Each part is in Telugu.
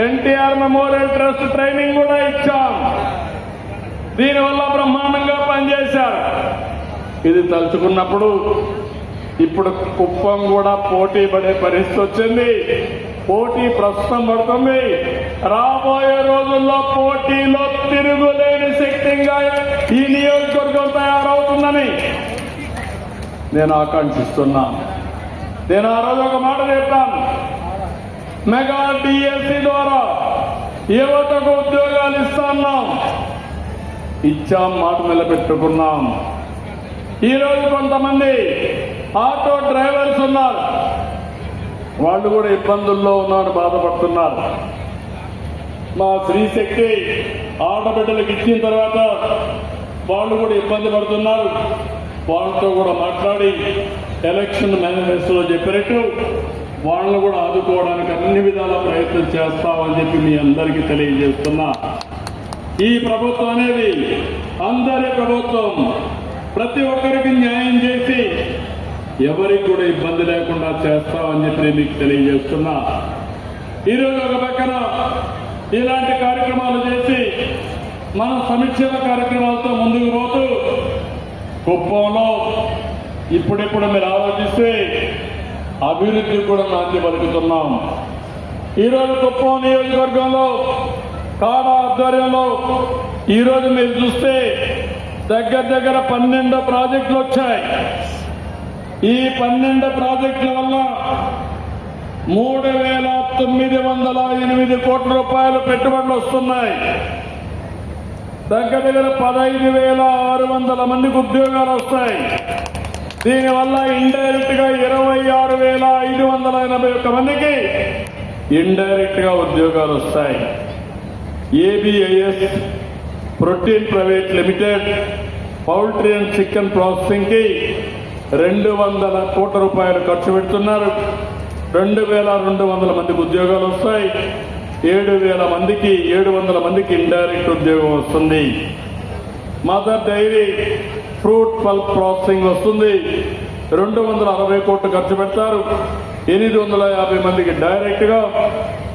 ఎన్టీఆర్ మెమోరియల్ ట్రస్ట్ ట్రైనింగ్ కూడా ఇచ్చాం. దీనివల్ల బ్రహ్మాండంగా పనిచేశారు. ఇది తలుచుకున్నప్పుడు ఇప్పుడు కుప్పం కూడా పోటీ పడే పరిస్థితి వచ్చింది. పోటీ ప్రస్తుతం పడుతుంది. రాబోయే రోజుల్లో పోటీలో తిరుగులేని శక్తిగా ఈ నియోజకవర్గం తయారవుతుందని నేను ఆకాంక్షిస్తున్నా. నేను ఆ రోజు ఒక మాట చెప్పాను. మెగా డిఎస్సి ద్వారా యువతకు ఉద్యోగాలు ఇస్తున్నాం. ఇచ్చాం, మాట నిలబెట్టుకున్నాం. ఈరోజు కొంతమంది ఆటో డ్రైవర్స్ ఉన్నారు. వాళ్ళు కూడా ఇబ్బందుల్లో ఉన్నారు, బాధపడుతున్నారు. మా స్త్రీశక్తి ఆడబిడ్డలకు ఇచ్చిన తర్వాత వాళ్ళు కూడా ఇబ్బంది పడుతున్నారు. వాళ్ళతో కూడా మాట్లాడి ఎలక్షన్ మేనిఫెస్టోలో చెప్పినట్టు వాళ్ళను కూడా ఆదుకోవడానికి అన్ని విధాల ప్రయత్నం చేస్తామని చెప్పి మీ అందరికీ తెలియజేస్తున్నా. ఈ ప్రభుత్వం అనేది అందరి ప్రభుత్వం. ప్రతి ఒక్కరికి న్యాయం చేసి ఎవరికి కూడా ఇబ్బంది లేకుండా చేస్తామని చెప్పి మీకు తెలియజేస్తున్నా. ఈరోజు ఒక పక్కన ఇలాంటి కార్యక్రమాలు చేసి మనం సంక్షేమ కార్యక్రమాలతో ముందుకు పోతూ కుప్పంలో ఇప్పుడిప్పుడు మీరు ఆలోచిస్తే అభివృద్ధి కూడా నాంది పలుకుతున్నాం. ఈరోజు కుప్పం నియోజకవర్గంలో కాడా ఆధ్వర్యంలో ఈరోజు మీరు చూస్తే దగ్గర 12 ప్రాజెక్టులు వచ్చాయి. ఈ 12 ప్రాజెక్టుల వల్ల 3,908 కోట్ల రూపాయలు పెట్టుబడులు వస్తున్నాయి. దగ్గర 15,600 మందికి ఉద్యోగాలు వస్తాయి. దీనివల్ల ఇండైరెక్ట్ గా 26,581 మందికి ఇండైరెక్ట్ గా ఉద్యోగాలు వస్తాయి. ABIS protein private limited poultry and chicken processing కి 200 కోట్ల రూపాయలు ఖర్చు పెడుతున్నారు. 2,200 మందికి ఉద్యోగాలు వస్తాయి. 700 మందికి ఇండైరెక్ట్ ఉద్యోగం వస్తుంది. Mother Dairy fruit pulp processing వస్తుంది. 260 కోట్లు ఖర్చు పెడతారు. 850 మందికి డైరెక్ట్ గా,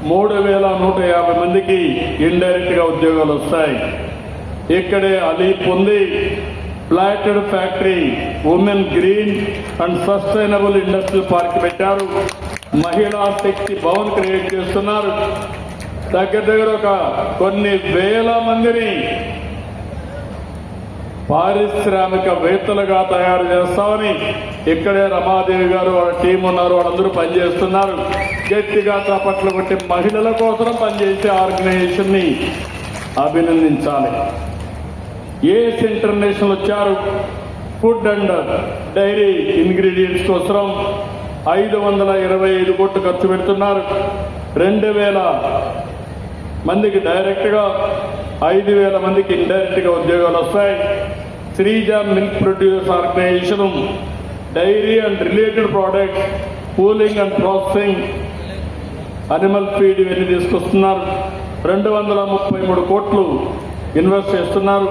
3,150 మందికి ఇండైరెక్ట్ గా ఉద్యోగాలు వస్తాయి. ఇక్కడే అలీప్ ఉంది. Plotted factory, women green and sustainable industrial park పెట్టారు. మహిళా శక్తి భవన్ క్రియేట్ చేస్తున్నారు. దగ్గర ఒక కొన్ని వేల మందిని పారిశ్రామికవేత్తలుగా తయారు చేస్తామని ఇక్కడే రమాదేవి గారు వాళ్ళ టీం ఉన్నారు. వాళ్ళందరూ పనిచేస్తున్నారు. గట్టిగా చప్పట్లు కొట్టి మహిళల కోసం పనిచేసే ఆర్గనైజేషన్ ని అభినందించాలి. ఏస్ ఇంటర్నేషనల్ వచ్చారు. ఫుడ్ అండ్ డైరీ ఇంగ్రీడియంట్స్ కోసం 525 కోట్లు ఖర్చు పెడుతున్నారు. 2,000 మందికి డైరెక్ట్ గా, 5,000 మందికి ఇండైరెక్ట్ గా ఉద్యోగాలు వస్తాయి. Sreeja milk producers organisation dairy and related products, cooling and processing, animal feed ఇవన్నీ తీసుకొస్తున్నారు. 233 కోట్లు ఇన్వెస్ట్ చేస్తున్నారు.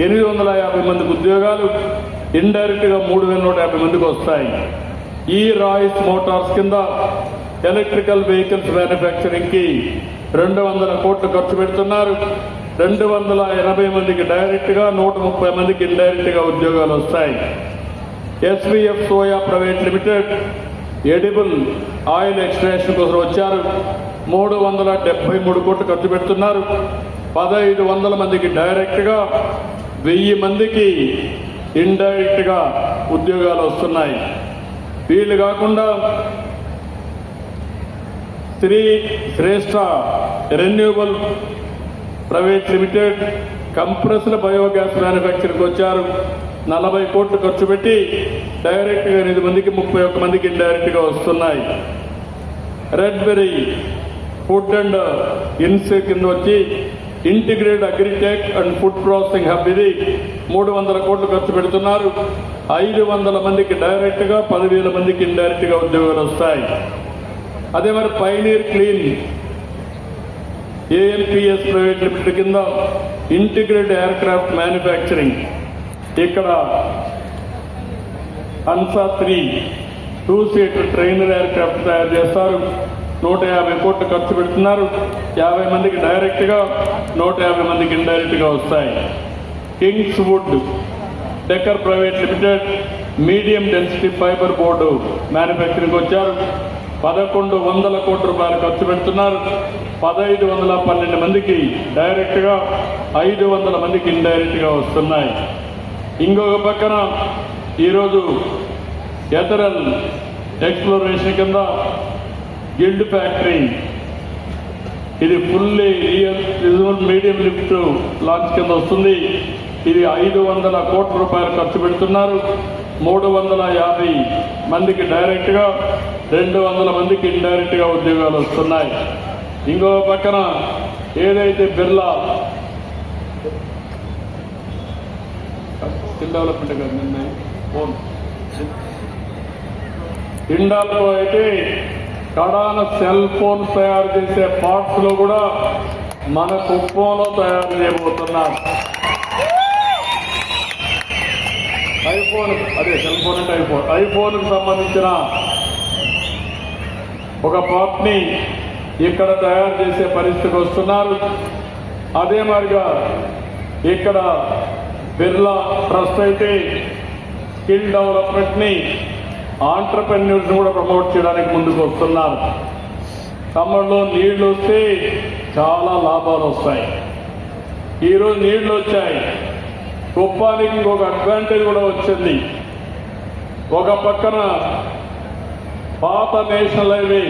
850 మందికి ఉద్యోగాలు, ఇండైరెక్ట్ గా 3,150 మందికి వస్తాయి. ఈ రాయిస్ మోటార్స్ కింద ఎలక్ట్రికల్ వెహికల్స్ మ్యానుఫ్యాక్చరింగ్ కి 200 కోట్లు ఖర్చు పెడుతున్నారు. 280 మందికి డైరెక్ట్ గా, 130 మందికి ఇండైరెక్ట్ గా ఉద్యోగాలు వస్తాయి. SVF soya private limited edible oil extraction కోసం వచ్చారు. 373 కోట్లు ఖర్చు పెడుతున్నారు. 1,500 మందికి డైరెక్ట్ గా, 1000 మందికి ఇండైరెక్ట్ గా ఉద్యోగాలు వస్తున్నాయి. వీళ్ళు కాకుండా Shreshta renewable private limited compressed biogas manufacturing వచ్చారు. 40 కోట్లు ఖర్చు పెట్టి డైరెక్ట్ గా 8 మందికి, 31 మందికి ఇండైరెక్ట్ గా వస్తున్నాయి. రెడ్ బెర్రీ ఫుడ్ అండ్ ఇన్సే కింద వచ్చి integrated agritech and food processing hub ఇది 300 కోట్లు ఖర్చు పెడుతున్నారు. 500 మందికి డైరెక్ట్ గా, 10,000 మందికి ఇండైరెక్ట్ గా ఉద్యోగాలు వస్తాయి. అదే మరి పైనీర్ క్లీన్ ఏఎల్పిఎస్ ప్రైవేట్ లిమిటెడ్ కింద ఇంటిగ్రేటెడ్ ఎయిర్ క్రాఫ్ట్ మ్యానుఫ్యాక్చరింగ్, ఇక్కడ హన్సా 3 2-సీటర్ ట్రైనర్ ఎయిర్ క్రాఫ్ట్ తయారు చేస్తారు. 150 కోట్లు ఖర్చు పెడుతున్నారు. 50 మందికి డైరెక్ట్గా, 150 మందికి ఇండైరెక్ట్గా వస్తాయి. Kings Wood Decker private limited medium density fibre board manufacturing వచ్చారు. 1100 కోట్ల రూపాయలు ఖర్చు పెడుతున్నారు. 1512 మందికి డైరెక్ట్గా, 500 మందికి ఇండైరెక్ట్గా వస్తున్నాయి. ఇంకొక పక్కన ఈరోజు ఎథరల్ ఎక్స్ప్లోరేషన్ కింద గిల్డ్ ఫ్యాక్టరీ, ఇది fully reusable medium lift launch కింద వస్తుంది. ఇది 500 కోట్ల రూపాయలు ఖర్చు పెడుతున్నారు. 350 మందికి డైరెక్ట్గా, 200 మందికి ఇండైరెక్ట్గా ఉద్యోగాలు వస్తున్నాయి. ఇంకో పక్కన ఏదైతే బిర్లా స్కిల్ డెవలప్మెంట్ కదా నిన్న ఫోన్ హిండాల్లో అయితే కడాన సెల్ ఫోన్ తయారు చేసే పార్ట్స్ లో కూడా మన కుప్పంలో తయారు చేయబోతున్నారు. ఐఫోన్, అదే సెల్ ఫోన్ అంటే ఐఫోన్ కు సంబంధించిన ఒక పార్ట్ ని ఇక్కడ తయారు చేసే పరిస్థితికి వస్తున్నారు. అదే మాదిరిగా ఇక్కడ బిర్లా ట్రస్ట్ అయితే స్కిల్ డెవలప్మెంట్ ని, ఆంటర్ప్రెన్యూర్స్ కూడా ప్రమోట్ చేయడానికి ముందుకు వస్తున్నారు. సమ్మర్లో నీళ్లు వస్తే చాలా లాభాలు వస్తాయి. ఈరోజు నీళ్లు వచ్చాయి, కుప్పానికి ఇంకొక అడ్వాంటేజ్ కూడా వచ్చింది. ఒక పక్కన పాత national highway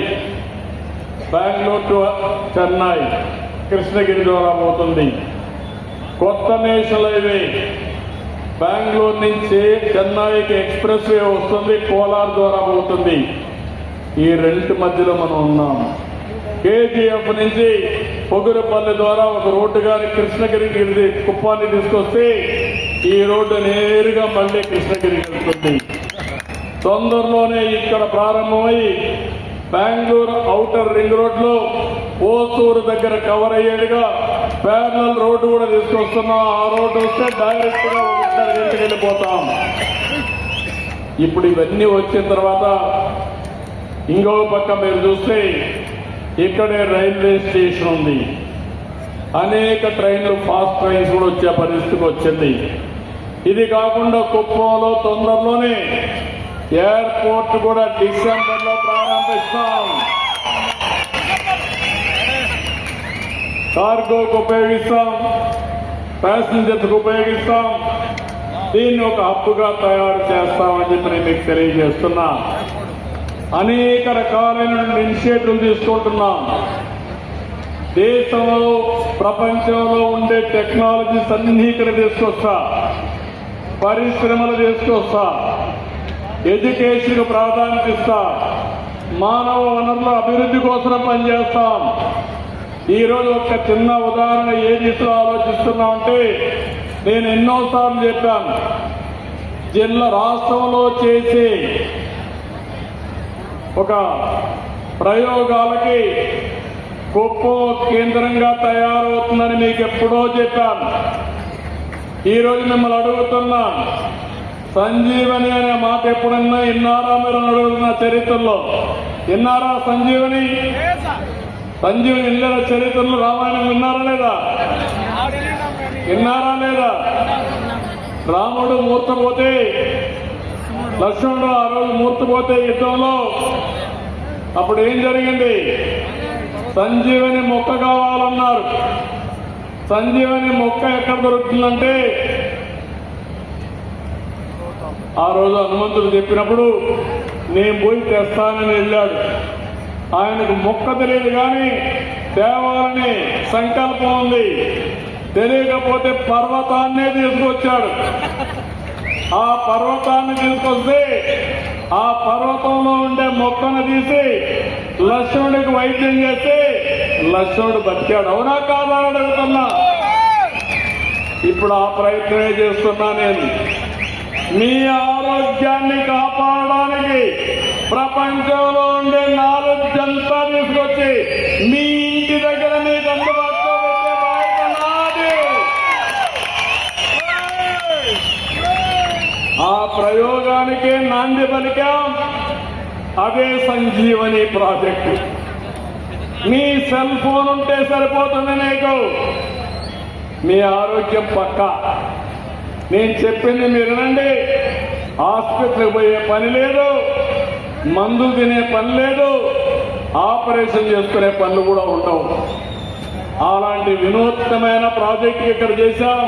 Bengaluru to Chennai Krishnagiri ద్వారా పోతుంది. కొత్త నేషనల్ హైవే బెంగళూరు నుంచి చెన్నైకి ఎక్స్ప్రెస్ వే వస్తుంది, కోలార్ ద్వారా పోతుంది. ఈ రెండింటి మధ్యలో మనం ఉన్నాం. కేజీఎఫ్ నుంచి పొగురుపల్లి ద్వారా ఒక రోడ్డు గారి కృష్ణగిరికి కుప్పాన్ని తీసుకొస్తే ఈ రోడ్డు నేరుగా మళ్ళీ కృష్ణగిరికి వెళ్తుంది. తొందరలోనే ఇక్కడ ప్రారంభమై బెంగళూరు ఔటర్ రింగ్ రోడ్ లో ఓసూరు దగ్గర కవర్ అయ్యేట్టుగా ప్యారలల్ రోడ్డు కూడా తీసుకొస్తున్నాం. ఆ రోడ్డు వస్తే డైరెక్ట్ గా ఇంటికి వెళ్ళిపోతాం. ఇప్పుడు ఇవన్నీ వచ్చిన తర్వాత ఇంకో పక్క మీరు చూస్తే ఇక్కడే రైల్వే స్టేషన్ ఉంది. అనేక ట్రైన్లు, ఫాస్ట్ ట్రైన్స్ కూడా వచ్చే పరిస్థితికి వచ్చింది. ఇది కాకుండా కుప్పంలో తొందరలోనే ఎయిర్పోర్ట్ కూడా డిసెంబర్లో ప్రారంభిస్తాం. కార్గోకు ఉపయోగిస్తాం, ప్యాసింజర్స్కి ఉపయోగిస్తాం. దీన్ని ఒక హబ్బుగా తయారు చేస్తామని చెప్పి నేను మీకు తెలియజేస్తున్నా. అనేక రకాలైన ఇనిషియేటివ్లు తీసుకుంటున్నాం. దేశంలో, ప్రపంచంలో ఉండే టెక్నాలజీస్ అన్ని ఇక్కడ తీసుకొస్తా, పరిశ్రమలు తీసుకొస్తా, ఎడ్యుకేషన్ ప్రాధాన్యత ఇస్తా, మానవ వనరుల అభివృద్ధి కోసం పనిచేస్తాం. ఈరోజు ఒక చిన్న ఉదాహరణ ఏ దిశలో ఆలోచిస్తున్నామంటే, నేను ఎన్నోసార్లు చెప్పాను, జిల్లా రాష్ట్రంలో చేసే ఒక ప్రయోగాలకి కుప్పం కేంద్రంగా తయారవుతుందని మీకు ఎప్పుడో చెప్పాను. ఈరోజు మిమ్మల్ని అడుగుతున్నా, సంజీవని అనే మాట ఎప్పుడన్నా విన్నారా? మీరు అడుగుతున్న చరిత్రలో విన్నారా సంజీవని? సంజీవని ఇళ్ళ చరిత్రలో రామాయణం విన్నారా లేదా? విన్నారా లేదా? రాముడు మూర్తపోతే, లక్ష్మణుడు ఆ రోజు మూర్తపోతే యుద్ధంలో అప్పుడు ఏం జరిగింది? సంజీవని మొక్క కావాలన్నారు. సంజీవని మొక్క ఎక్కడ దొరుకుతుందంటే, ఆ రోజు హనుమంతుడు చెప్పినప్పుడు నేను పోయి తెస్తానని వెళ్ళాడు. ఆయనకు మొక్క తెలియదు కానీ తేవాలని సంకల్పం ఉంది. తెలియకపోతే పర్వతాన్నే తీసుకొచ్చాడు. ఆ పర్వతాన్ని తీసుకొస్తే ఆ పర్వతంలో ఉండే మొక్కను తీసి లక్ష్మణుడికి వైద్యం చేస్తే లక్ష్మణుడు బతికాడు. అవునా కాదా అడుగుతున్నా. ఇప్పుడు ఆ ప్రయత్నమే చేస్తున్నా నేను. మీ ఆరోగ్యాన్ని కాపాడడానికి ప్రపంచంలో ఉండే నాలెడ్జ్ అంతా తీసుకొచ్చి మీ ఇంటి దగ్గర మీకు అందుబాటులో పెట్టే బాధ్యత నాది. ఆ ప్రయోగానికే నాంది పలికాం. అదే సంజీవని ప్రాజెక్టు. మీ సెల్ ఫోన్ ఉంటే సరిపోతుంది నీకు, మీ ఆరోగ్యం పక్కా. నేను చెప్పింది మీరు వినండి. హాస్పిటల్కి పోయే పని లేదు, మందు తినే పని లేదు, ఆపరేషన్ చేసుకునే పనులు కూడా ఉండవు. అలాంటి వినూత్నమైన ప్రాజెక్టు ఇక్కడ చేశాం.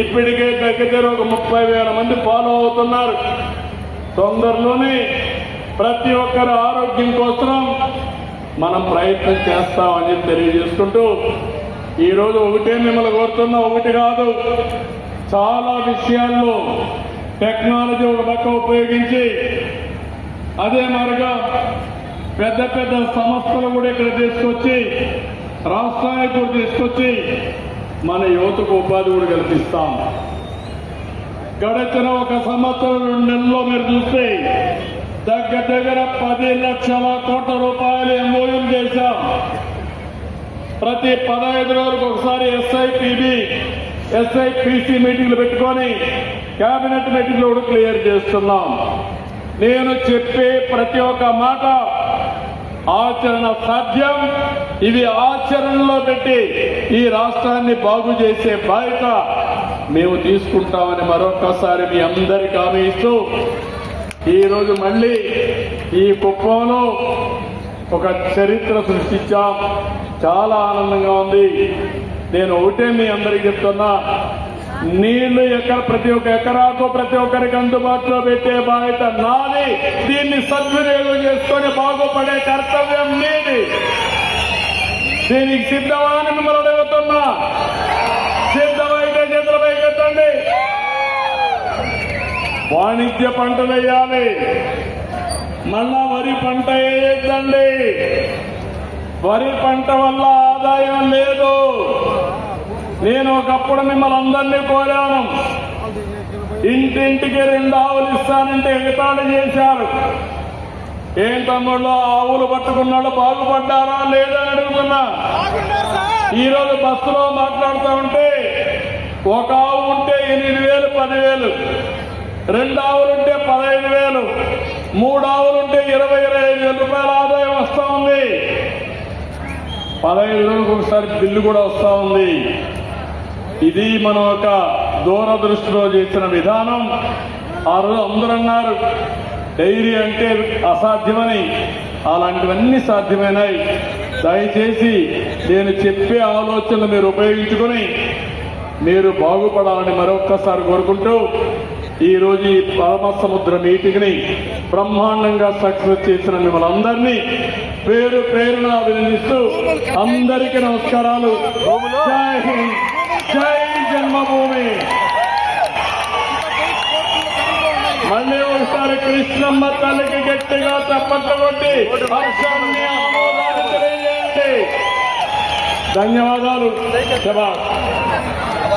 ఇప్పటికే దగ్గర ఒక 30,000 మంది ఫాలో అవుతున్నారు. తొందరలోనే ప్రతి ఒక్కరి ఆరోగ్యం కోసం మనం ప్రయత్నం చేస్తామని తెలియజేసుకుంటూ ఈరోజు ఒకటే మిమ్మల్ని కోరుతున్నా, ఒకటి కాదు, చాలా విషయాల్లో టెక్నాలజీ ఒక పక్క ఉపయోగించి అదే మరిగా పెద్ద పెద్ద సంస్థలు కూడా ఇక్కడ తీసుకొచ్చి రాష్ట్రానికి కూడా తీసుకొచ్చి మన యువతకు ఉపాధి కూడా కల్పిస్తాం. గడిచిన ఒక సంవత్సరం 2 నెలల్లో మీరు చూస్తే దగ్గర 10 లక్షల కోట్ల రూపాయలు ఎంఓయూలు చేశాం. ప్రతి 15 రోజులకు ఒకసారి ఎస్ఐపిసి మీటింగ్లు పెట్టుకొని కేబినెట్ మీటింగ్లు కూడా క్లియర్ చేస్తున్నాం. నేను చెప్పే ప్రతి ఒక్క మాట ఆచరణ సాధ్యం. ఇవి ఆచరణలో పెట్టి ఈ రాష్ట్రాన్ని బాగు చేసే బాధ్యత మేము తీసుకుంటామని మరొకసారి మీ అందరికీ హామీ ఇస్తూ ఈరోజు మళ్ళీ ఈ కుప్పంలో ఒక చరిత్ర సృష్టించాం. చాలా ఆనందంగా ఉంది. నేను ఒకటే మీ అందరికీ చెప్తున్నా, నీళ్లు ప్రతి ఒక్క ఎకరాకు ప్రతి ఒక్కరికి అందుబాటులో పెట్టే బాధ్యత నాది. దీన్ని సద్వినియోగం చేసుకొని బాగుపడే కర్తవ్యం మీది. దీనికి సిద్ధమా అని మిమ్మల్ని అడుగుతున్నా. సిద్ధమైతే చేతులు పైకెత్తండి. వాణిజ్య పంటలు వేయాలి, మళ్ళా వరి పంట వేయద్దండి. వరి పంట వల్ల ఆదాయం లేదు. నేను ఒకప్పుడు మిమ్మల్ని అందరినీ కోరాను, ఇంటింటికి 2 ఆవులు ఇస్తానంటే ఎగతాళి చేశారు. ఏం తమ్ముళ్ళు, ఆవులు పట్టుకున్నాడు బాగుపడ్డారా లేదని అడుగుతున్నా. ఈరోజు బస్సులో మాట్లాడుతూ ఉంటే ఒక ఆవు ఉంటే 8,000 10,000, 2 ఆవులుంటే 15,000, 3 ఆవులుంటే 20,000-25,000 రూపాయల ఆదాయం వస్తూ ఉంది. 15 రోజులకు ఒకసారి బిల్లు కూడా వస్తూ ఉంది. ఇది మనం ఒక దూరదృష్టిలో చేసిన విధానం. ఆ రోజు అందరూ అన్నారు డైరీ అంటే అసాధ్యమని. అలాంటివన్నీ సాధ్యమైనాయి. దయచేసి నేను చెప్పే ఆలోచనలు మీరు ఉపయోగించుకొని మీరు బాగుపడాలని మరొక్కసారి కోరుకుంటూ ఈరోజు ఈ పరమసముద్ర మీటింగ్ ని బ్రహ్మాండంగా సక్సెస్ చేసిన మిమ్మల్ని అందరినీ పేరు పేరున అభినందిస్తూ అందరికీ నమస్కారాలు. జై హింద్, జై జన్మభూమి. మళ్ళీ ఒకసారి కృష్ణమ్మ తల్లికి గట్టిగా చప్పట్లు కొట్టి హర్షాన్ని ఆమోదాన్ని తెలియజేయండి. ధన్యవాదాలు. జవాబ్.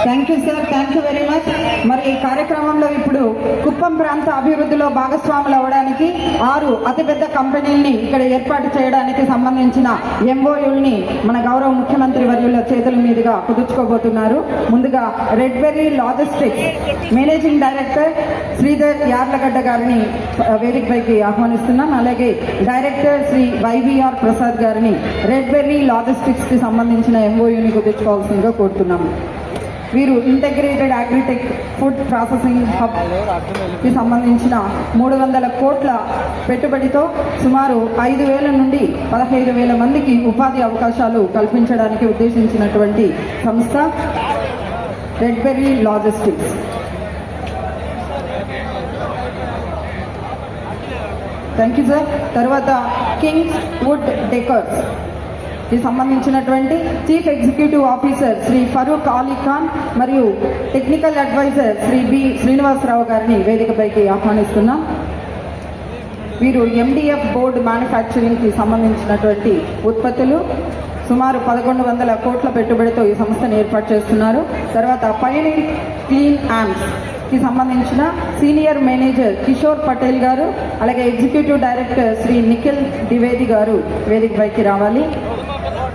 Thank you sir, thank you very much. మరి ఈ కార్యక్రమంలో ఇప్పుడు కుప్పం ప్రాంత అభివృద్ధిలో భాగస్వాములు అవడానికి 6 అతిపెద్ద కంపెనీల్ని ఇక్కడ ఏర్పాటు చేయడానికి సంబంధించిన ఎంఓయూల్ని మన గౌరవ ముఖ్యమంత్రి వర్యుల చేతుల మీదుగా కుదుర్చుకోబోతున్నారు. ముందుగా red Berry logistics managing director Sridhar Yarlagadda గారిని వేదిక పైకి ఆహ్వానిస్తున్నాం. అలాగే డైరెక్టర్ శ్రీ వైవిఆర్ ప్రసాద్ గారిని రెడ్ బెర్రీ లాజిస్టిక్స్ కి సంబంధించిన ఎంఓయూని కుదుర్చుకోవాల్సిందిగా కోరుతున్నాము. వీరు integrated agritech food processing hub కి సంబంధించిన 300 కోట్ల పెట్టుబడితో సుమారు 5,000 నుండి 15,000 మందికి ఉపాధి అవకాశాలు కల్పించడానికి ఉద్దేశించినటువంటి సంస్థ Red Berry Logistics. Thank you sir. తర్వాత కింగ్స్ వుడ్ డెకర్స్ కి సంబంధించినటువంటి chief executive officer Shri Farooq Ali Khan మరియు technical adviser Shri B Srinivasarao గారిని వేదికపైకి ఆహ్వానిస్తున్నాం. వీరు ఎండిఎఫ్ బోర్డ్ మ్యానుఫ్యాక్చరింగ్ కి సంబంధించినటువంటి ఉత్పత్తులు సుమారు 1,100 కోట్ల పెట్టుబడితో ఈ సంస్థను ఏర్పాటు చేస్తున్నారు. తర్వాత పయనీర్ క్లీన్ యాంప్స్ కి సంబంధించిన సీనియర్ మేనేజర్ కిషోర్ పటేల్ గారు, అలాగే ఎగ్జిక్యూటివ్ డైరెక్టర్ శ్రీ నిఖిల్ ద్వివేది గారు వేదికపైకి రావాలి.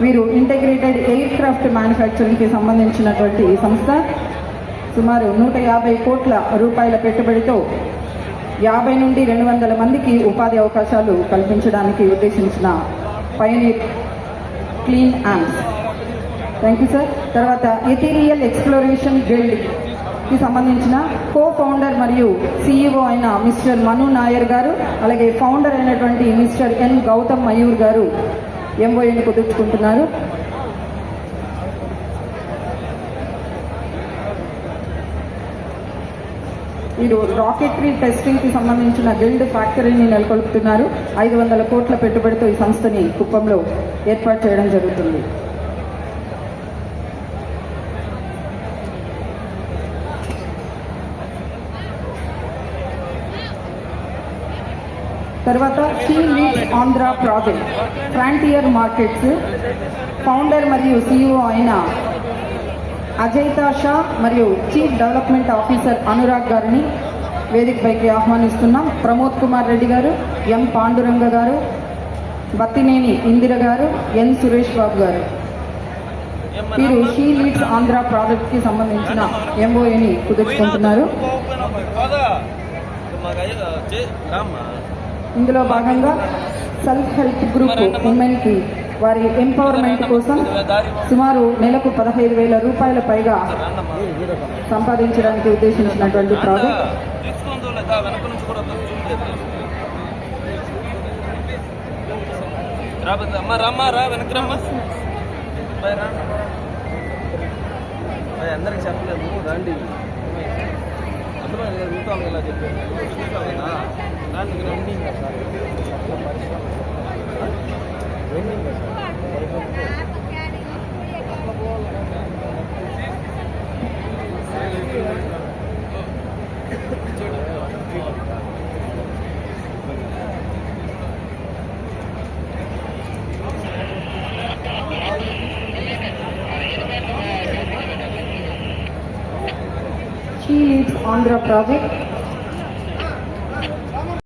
వీరు ఇంటగ్రేటెడ్ ఎయిర్ క్రాఫ్ట్ మ్యానుఫ్యాక్చరింగ్ కి సంబంధించినటువంటి ఈ సంస్థ సుమారు 150 కోట్ల రూపాయల పెట్టుబడితో 50 నుండి 200 మందికి ఉపాధి అవకాశాలు కల్పించడానికి ఉద్దేశించిన Pioneer clean amps. Thank you sir. తర్వాత ఎథీరియల్ ఎక్స్ప్లోరేషన్ గిల్డ్ కి సంబంధించిన కో ఫౌండర్ మరియు సిఇఓ అయిన మిస్టర్ మను నాయర్ గారు, అలాగే ఫౌండర్ అయినటువంటి మిస్టర్ ఎన్ గౌతమ్ మయూర్ గారు ఎంఓఏని కుదుర్చుకుంటున్నారు. వీరు రాకెటరీ టెస్టింగ్ కి సంబంధించిన గిల్డ్ ఫ్యాక్టరీని నెలకొల్పుతున్నారు. 500 కోట్ల పెట్టుబడితో ఈ సంస్థని కుప్పంలో ఏర్పాటు చేయడం జరుగుతుంది. తర్వాత she leads Andhra project frontier markets founder మరియు సిఇఓ అయిన అజయ్తా షా మరియు చీఫ్ డెవలప్మెంట్ ఆఫీసర్ అనురాగ్ గారిని వేదికపైకి ఆహ్వానిస్తున్నాం. ప్రమోద్ కుమార్ రెడ్డి గారు, ఎం పాండురంగ గారు, బత్తినేని ఇందిర గారు, ఎన్ సురేష్ బాబు గారు. వీరు షీ లీడ్స్ ఆంధ్ర ప్రాజెక్ట్ కి సంబంధించిన ఎంఓఏని కుదుర్చుకుంటున్నారు. ఇందులో భాగంగా సెల్ఫ్ హెల్ప్ గ్రూప్ ఉమెన్ కి వారి ఎంపవర్మెంట్ కోసం సుమారు నెలకు 15,000 రూపాయల పైగా సంపాదించడానికి ఉద్దేశించినటువంటి ప్రాజెక్ట్. అందరికి చెప్పలేము రండి, అందులో మిగతా ఇలా చెప్పాను. She leads Andhra project